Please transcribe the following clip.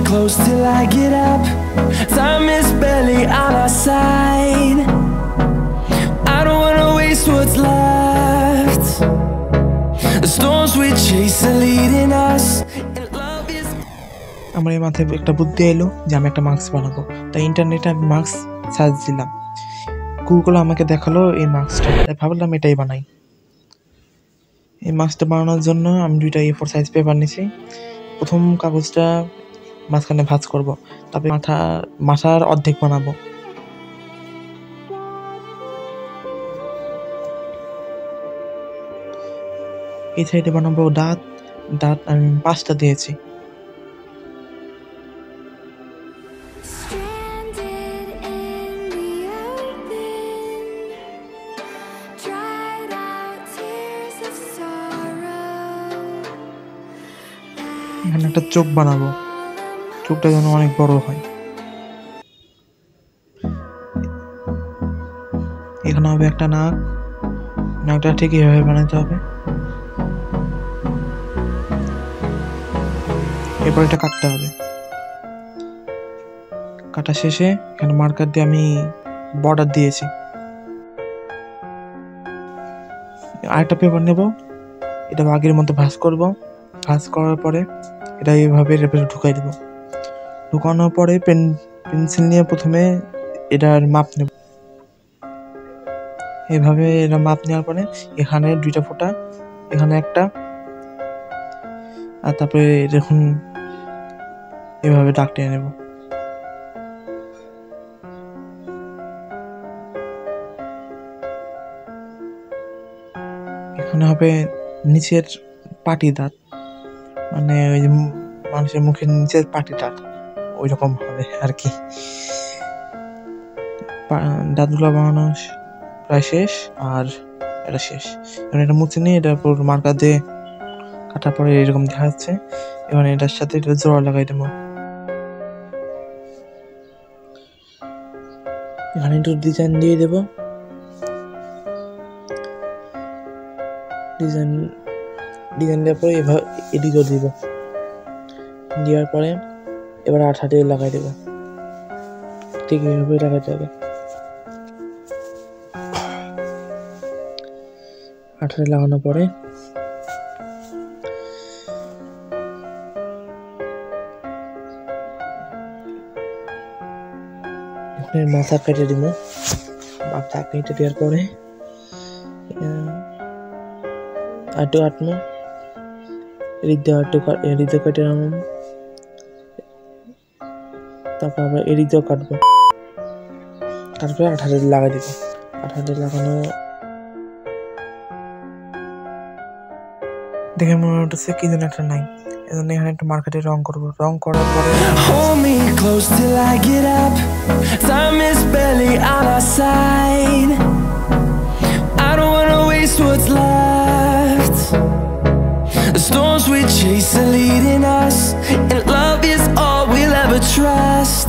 close till I get up. Time is barely on our side. I don't wanna waste what's left. The storms we chase are leading us. আমার এই মাথায় একটা বুদ্ধি এলো যে আমি একটা মাস্ক বানাবো। তাই ইন্টারনেটে আমি মাস্ক সার্চ দিলাম, গুগল আমাকে দেখালো এই মাস্কটা। তাই ভাবলাম এটাই বানাই। এই মাস্কটা বানানোর জন্য আমি 2টা A4 সাইজ পেপার নিয়েছি। প্রথম কাগজটা মাঝখানে ভাঁজ করব, তারপরে মাথার অর্ধেক বানাবো। এই সাইডে বানাবো দাঁত আমি 5টা দিয়েছি। এখানে একটা চোখ বানাবো, চোখটা যেন অনেক বড় হয়। এখানে হবে একটা নাকটা ঠিক এইভাবে বানাতে হবে। এরপর এটা কাটতে হবে। কাটা শেষে এখানে মার্কার দিয়ে আমি বর্ডার দিয়েছি। আরেকটা পেপার নেব, এটা আগের মতো ভাঁজ করব। ভাঁজ করার পরে এটা এইভাবে ঢুকাই দেব। ঢুকানোর পরে পেন্সিল নিয়ে প্রথমে এটার মাপ নেব। এইভাবে এটা মাপ নেওয়ার পরে এখানে 2টা ফোঁটা, এখানে একটা, আর তারপরে দেখুন এভাবে দাগ টেনে নেব। এখানে হবে নিচের পাটি দাঁত, মানে ওই যে মানুষের মুখের নিচের পাটিটা ওই রকম হবে আর কি। দাঁতগুলো বানানো প্রায় শেষ, আর এটা শেষ। এবার এটা মুছে নিয়ে এটার উপর মার্কার দিয়ে কাটার পরে এরকম দেখা যাচ্ছে। এবার এটার সাথে এটা জোড়া লাগাই দেবো। এখানে একটু ডিজাইন দিয়ে দেব। ডিজাইন দেওয়ার পরে এভাবে এদিকেও দিব। দেওয়ার পরে এবার আঠা দিয়ে লাগাই দেব। ঠিক এইভাবে লাগাইতে হবে। আঠাটা লাগানোর পরে মাথা কেটে দিব। মাথা কেটে দেওয়ার পরে আটু কাটবো, এদিক কেটে নামাবো, তারপর আবার এদিক দিয়েও কাটবো। তারপরে আঠাটা লাগাই দিব। আঠাটা লাগানো দেখে মনে হচ্ছে কি যেন একটা নাই, এজন্য এখানে একটু মার্কেটে রং করবো। রং করার পরে Hold me close till I get up. Time is barely on our side. I don't wanna waste what's left. The storms we chase are leading us, and love is all we'll ever trust.